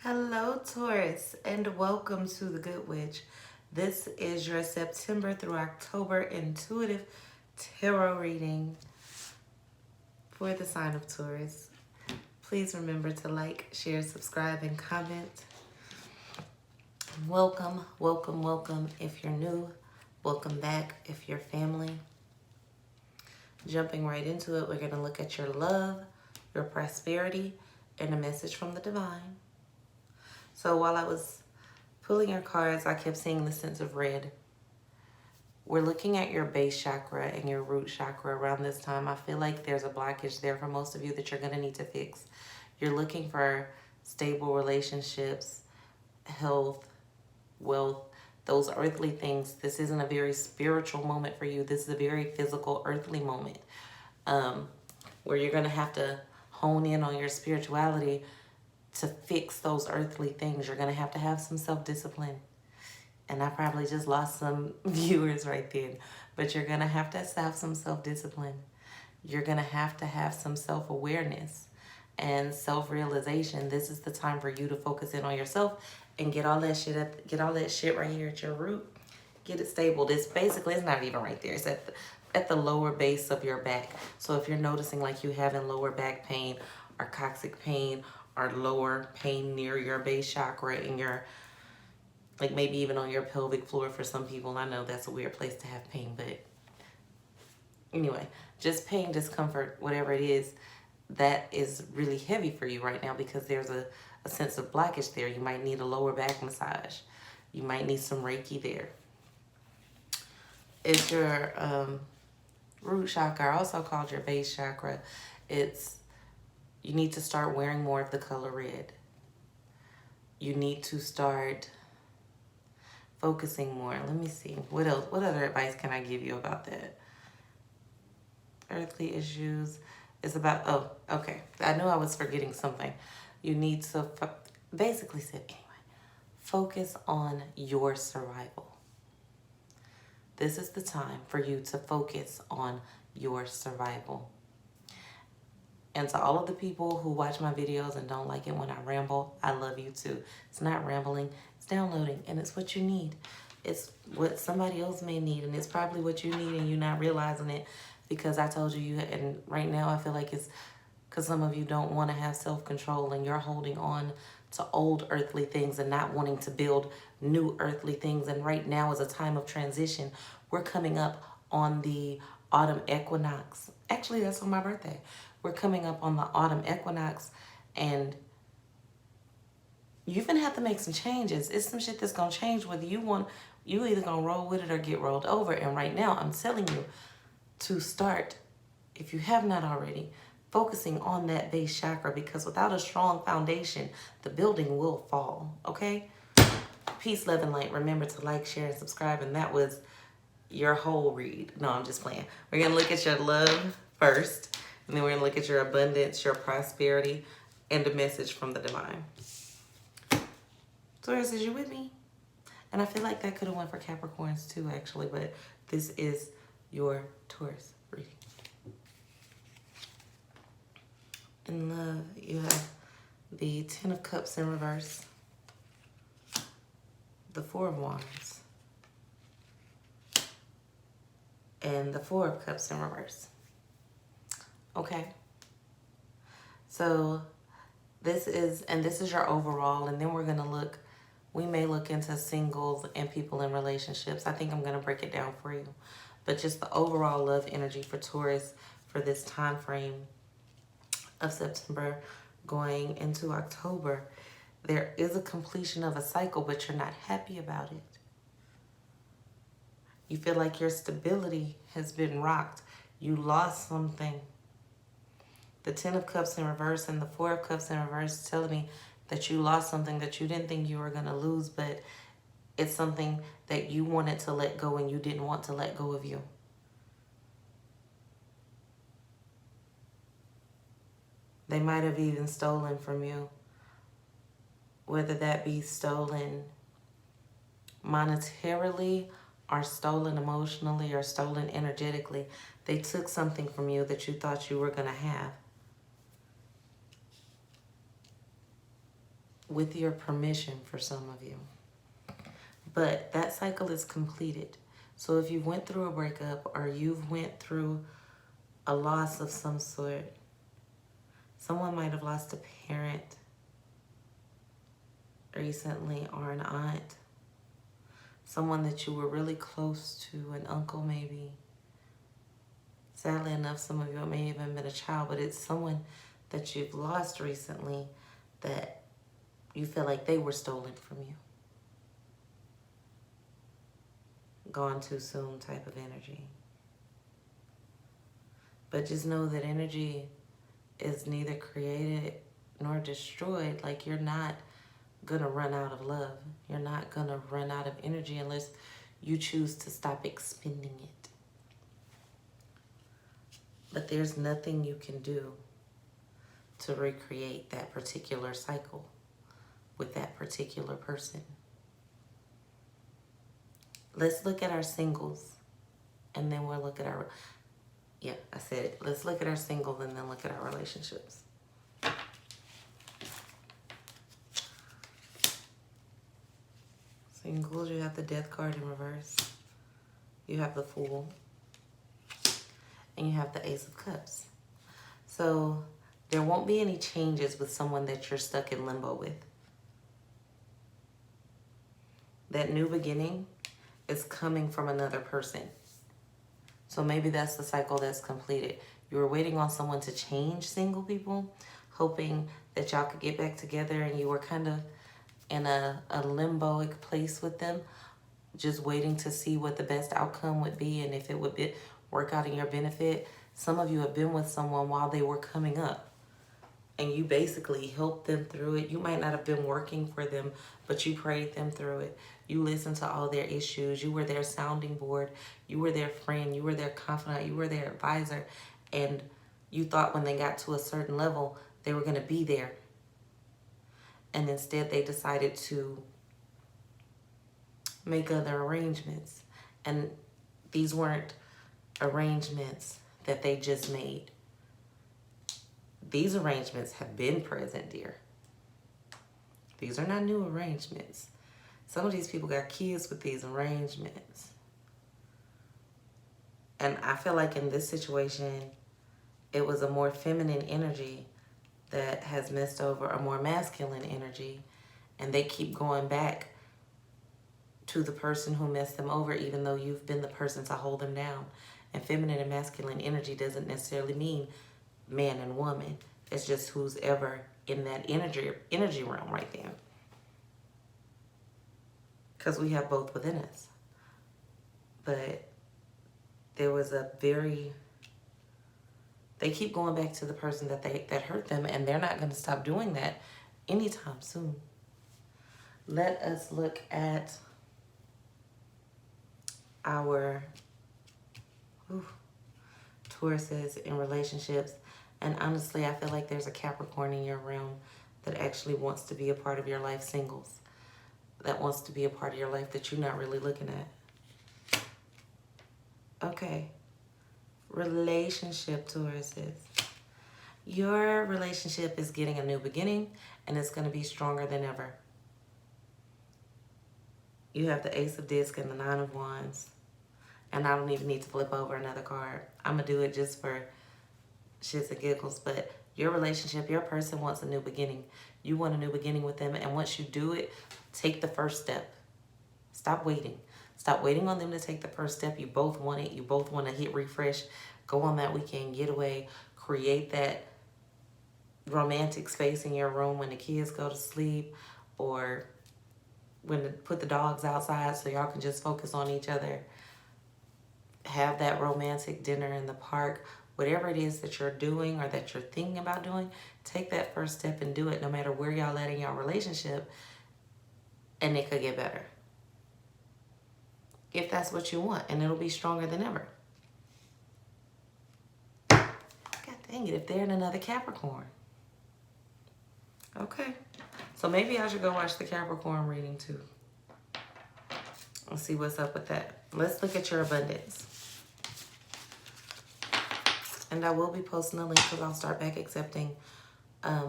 Hello, Taurus, and welcome to the Good Witch. This is your September through October intuitive tarot reading for the sign of Taurus. Please remember to like, share, subscribe, and comment. Welcome, welcome, welcome if you're new. Welcome back if you're family. Jumping right into it, we're going to look at your love, your prosperity, and a message from the divine. So while I was pulling your cards, I kept seeing the sense of red. We're looking at your base chakra and your root chakra around this time. I feel like there's a blockage there for most of you that you're going to need to fix. You're looking for stable relationships, health, wealth, those earthly things. This isn't a very spiritual moment for you. This is a very physical, earthly moment where you're going to have to hone in on your spirituality to fix those earthly things. You're going to have some self-discipline. And I probably just lost some viewers right then. But you're going to have some self-discipline. You're going to have some self-awareness and self-realization. This is the time for you to focus in on yourself and get all that shit right here at your root. Get it stable. This basically, it's not even right there. It's at the lower base of your back. So if you're noticing like you having lower back pain or coccyx pain or lower pain near your base chakra and your, like maybe even on your pelvic floor for some people. I know that's a weird place to have pain, but anyway, just pain, discomfort, whatever it is, that is really heavy for you right now because there's a sense of blockage there. You might need a lower back massage. You might need some Reiki there. It's your root chakra, also called your base chakra. You need to start wearing more of the color red. You need to start focusing more. Let me see. What else? What other advice can I give you about that? Earthly issues. It's about, oh, okay. I knew I was forgetting something. You need to, basically said anyway, focus on your survival. This is the time for you to focus on your survival. And to all of the people who watch my videos and don't like it when I ramble, I love you too. It's not rambling, it's downloading, and it's what you need. It's what somebody else may need, and it's probably what you need and you're not realizing it because I told you, and right now I feel like it's because some of you don't want to have self-control and you're holding on to old earthly things and not wanting to build new earthly things. And right now is a time of transition. We're coming up on the autumn equinox. Actually, that's on my birthday. We're coming up on the autumn equinox, and you're going to have to make some changes. It's some shit that's going to change whether you either going to roll with it or get rolled over. And right now, I'm telling you to start, if you have not already, focusing on that base chakra, because without a strong foundation, the building will fall, okay? Peace, love, and light. Remember to like, share, and subscribe. And that was your whole read. No, I'm just playing. We're going to look at your love first. And then we're going to look at your abundance, your prosperity, and a message from the divine. Taurus, is you with me? And I feel like that could have went for Capricorns too, actually. But this is your Taurus reading. In love, you have the Ten of Cups in reverse. The Four of Wands. And the Four of Cups in reverse. Okay, so this is your overall, and then we're going to we may look into singles and people in relationships. I think I'm going to break it down for you. But just the overall love energy for Taurus for this time frame of September going into October. There is a completion of a cycle, but you're not happy about it. You feel like your stability has been rocked. You lost something. The Ten of Cups in reverse and the Four of Cups in reverse telling me that you lost something that you didn't think you were going to lose, but it's something that you wanted to let go and you didn't want to let go of you. They might have even stolen from you, whether that be stolen monetarily or stolen emotionally or stolen energetically. They took something from you that you thought you were going to have. with your permission for some of you. But that cycle is completed. So if you went through a breakup or you've went through a loss of some sort, someone might have lost a parent recently or an aunt, someone that you were really close to, an uncle maybe. Sadly enough, some of you, it may have even been a child, but it's someone that you've lost recently that you feel like they were stolen from you. Gone too soon type of energy. But just know that energy is neither created nor destroyed. Like, you're not gonna run out of love. You're not gonna run out of energy unless you choose to stop expending it. But there's nothing you can do to recreate that particular cycle with that particular person. Let's look at our singles, and then we'll look at our, yeah, I said it. Let's look at our singles and then look at our relationships. Singles, you have the Death card in reverse. You have the Fool. And you have the Ace of Cups. So there won't be any changes with someone that you're stuck in limbo with. That new beginning is coming from another person. So maybe that's the cycle that's completed. You were waiting on someone to change, single people, hoping that y'all could get back together, and you were kind of in a limboic place with them, just waiting to see what the best outcome would be and if it would work out in your benefit. Some of you have been with someone while they were coming up, and you basically helped them through it. You might not have been working for them, but you prayed them through it. You listened to all their issues. You were their sounding board. You were their friend. You were their confidant. You were their advisor. And you thought when they got to a certain level, they were going to be there. And instead, they decided to make other arrangements. And these weren't arrangements that they just made. These arrangements have been present, dear. These are not new arrangements. Some of these people got kids with these arrangements. And I feel like in this situation, it was a more feminine energy that has messed over a more masculine energy. And they keep going back to the person who messed them over, even though you've been the person to hold them down. And feminine and masculine energy doesn't necessarily mean man and woman. It's just who's ever in that energy realm right there. Because we have both within us. But there was they keep going back to the person that hurt them, and they're not going to stop doing that anytime soon. Let us look at our Tauruses in relationships. And honestly, I feel like there's a Capricorn in your realm that actually wants to be a part of your life, singles. That wants to be a part of your life that you're not really looking at. Okay. Relationship, Tauruses. Your relationship is getting a new beginning, and it's going to be stronger than ever. You have the Ace of Discs and the Nine of Wands. And I don't even need to flip over another card. I'm going to do it just for shits and giggles. But your relationship, your person wants a new beginning. You want a new beginning with them. And once you do it, take the first step. Stop waiting. Stop waiting on them to take the first step. You both want it. You both want to hit refresh. Go on that weekend getaway. Create that romantic space in your room when the kids go to sleep, or put the dogs outside so y'all can just focus on each other. Have that romantic dinner in the park. Whatever it is that you're doing or that you're thinking about doing, take that first step and do it, no matter where y'all at in y'all relationship, and it could get better. If that's what you want, and it'll be stronger than ever. God dang it, if they're in another Capricorn. Okay. So maybe I should go watch the Capricorn reading too. Let's see what's up with that. Let's look at your abundance. And I will be posting a link because I'll start back accepting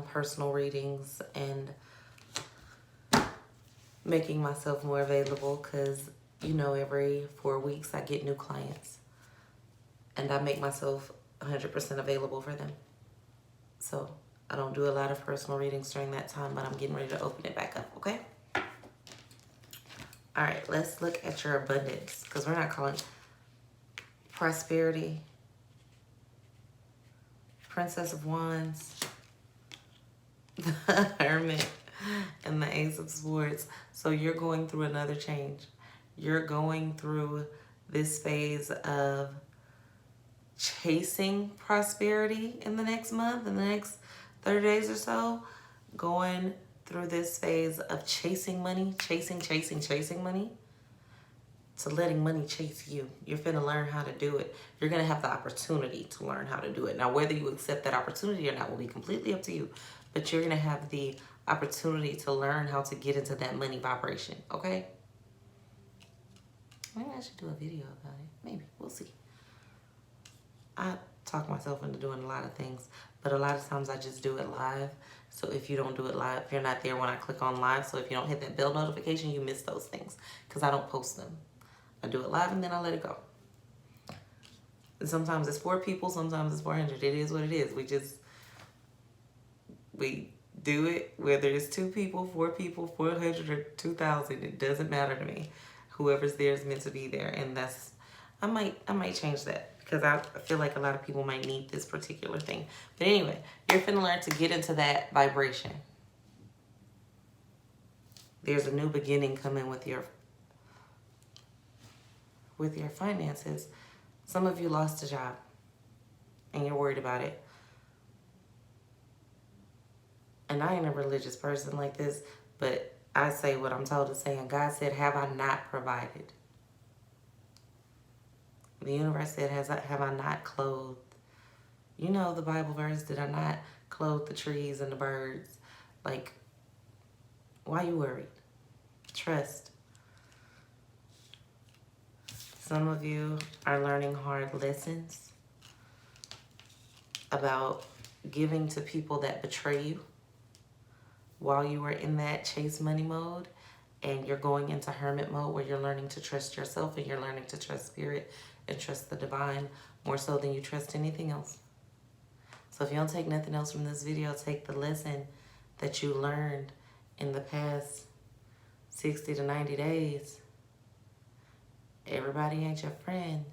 personal readings and making myself more available because, you know, every 4 weeks I get new clients and I make myself 100% available for them. So I don't do a lot of personal readings during that time, but I'm getting ready to open it back up, okay? All right, let's look at your abundance because we're not calling prosperity, Princess of Wands, the Hermit, and the Ace of Swords. So you're going through another change. You're going through this phase of chasing prosperity in the next month, in the next 30 days or so. Going through this phase of chasing money, chasing money, to letting money chase you. You're finna learn how to do it. You're gonna have the opportunity to learn how to do it. Now, whether you accept that opportunity or not will be completely up to you, but you're gonna have the opportunity to learn how to get into that money vibration, okay? Maybe I should do a video about it. Maybe, we'll see. I talk myself into doing a lot of things, but a lot of times I just do it live. So if you don't do it live, if you're not there when I click on live, so if you don't hit that bell notification, you miss those things because I don't post them. I do it live and then I let it go. And sometimes it's 4 people, sometimes it's 400. It is what it is. We do it whether it's 2 people, 4 people, 400, or 2,000. It doesn't matter to me. Whoever's there is meant to be there, and that's I might change that because I feel like a lot of people might need this particular thing. But anyway, you're finna learn to get into that vibration. There's a new beginning coming with your finances. Some of you lost a job and you're worried about it. And I ain't a religious person like this, but I say what I'm told to say. And God said, have I not provided? The universe said, have I not clothed? You know the Bible verse, did I not clothe the trees and the birds? Like, why you worried? Trust. Some of you are learning hard lessons about giving to people that betray you while you were in that chase money mode, and you're going into hermit mode where you're learning to trust yourself and you're learning to trust spirit and trust the divine more so than you trust anything else. So if you don't take nothing else from this video, take the lesson that you learned in the past 60 to 90 days. Everybody ain't your friend.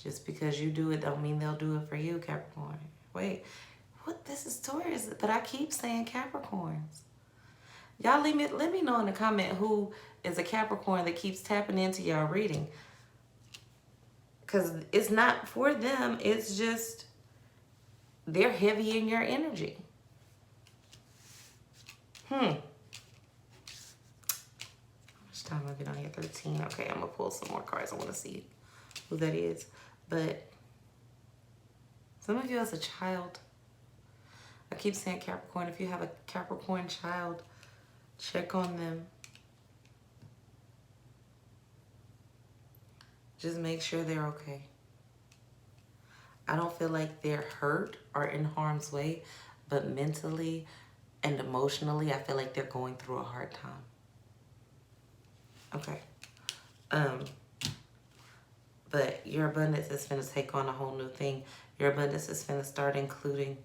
Just because you do it don't mean they'll do it for you, Capricorn. Wait, what? This is Taurus, but I keep saying Capricorns. Y'all let me know in the comment who is a Capricorn that keeps tapping into y'all reading. Because it's not for them. It's just they're heavy in your energy. How much time have I been on here? 13. Okay, I'm going to pull some more cards. I want to see who that is. But some of you as a child, I keep saying Capricorn. If you have a Capricorn child, check on them. Just make sure they're okay. I don't feel like they're hurt or in harm's way, but mentally and emotionally, I feel like they're going through a hard time. Okay. But your abundance is going to take on a whole new thing. Your abundance is going to start including,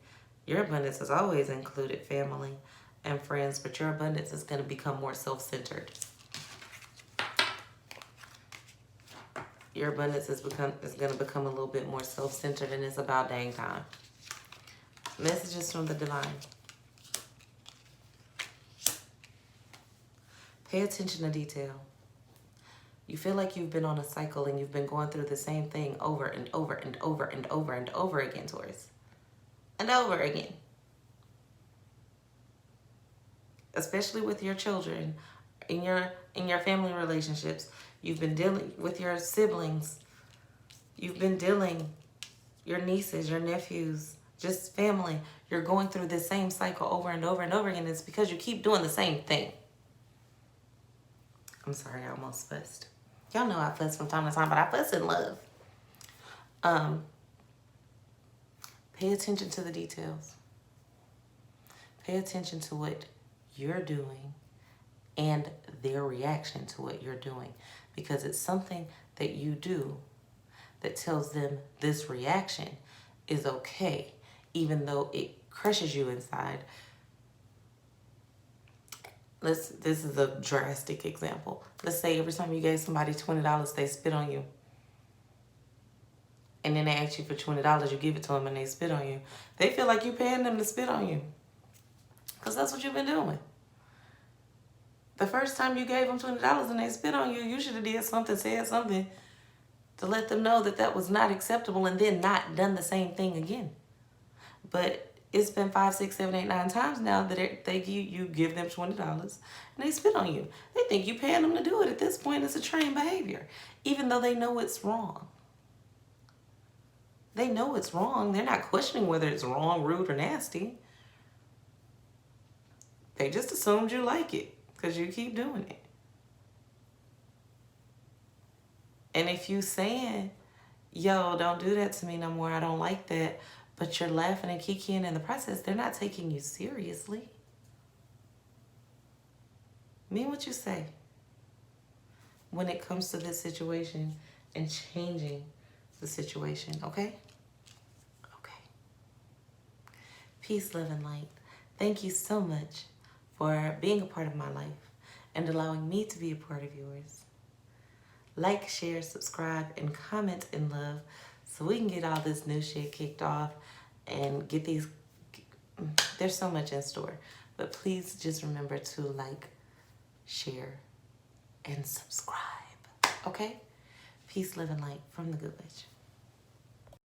your abundance has always included family and friends, but your abundance is going to become more self-centered. Your abundance is going to become a little bit more self-centered, and it's about dang time. Messages from the divine. Pay attention to detail. You feel like you've been on a cycle and you've been going through the same thing over and over and over and over and over again, Taurus. And over again. Especially with your children, in your family relationships. You've been dealing with your siblings. You've been dealing, your nieces, your nephews, just family. You're going through the same cycle over and over and over again. It's because you keep doing the same thing. I'm sorry, I almost fussed. Y'all know I fuss from time to time, but I fuss in love. Pay attention to the details. Pay attention to what you're doing and their reaction to what you're doing, because it's something that you do that tells them this reaction is okay, even though it crushes you inside. This is a drastic example. Let's say every time you gave somebody $20, they spit on you. And then they ask you for $20, you give it to them and they spit on you. They feel like you're paying them to spit on you, because that's what you've been doing. The first time you gave them $20 and they spit on you, you should have did something, said something to let them know that that was not acceptable, and then not done the same thing again. But it's been 5, 6, 7, 8, 9 times now that you give them $20 and they spit on you. They think you paying them to do it. At this point, it's a trained behavior, even though they know it's wrong. They know it's wrong. They're not questioning whether it's wrong, rude, or nasty. They just assumed you like it because you keep doing it. And if you saying, yo, don't do that to me no more, I don't like that, but you're laughing and kikiing in the process, they're not taking you seriously. Mean what you say when it comes to this situation and changing the situation, okay? Okay. Peace, love, and light. Thank you so much for being a part of my life and allowing me to be a part of yours. Like, share, subscribe, and comment in love so we can get all this new shit kicked off and get these. There's so much in store. But please just remember to like, share, and subscribe. Okay? Peace, love, and light from the Good Witch.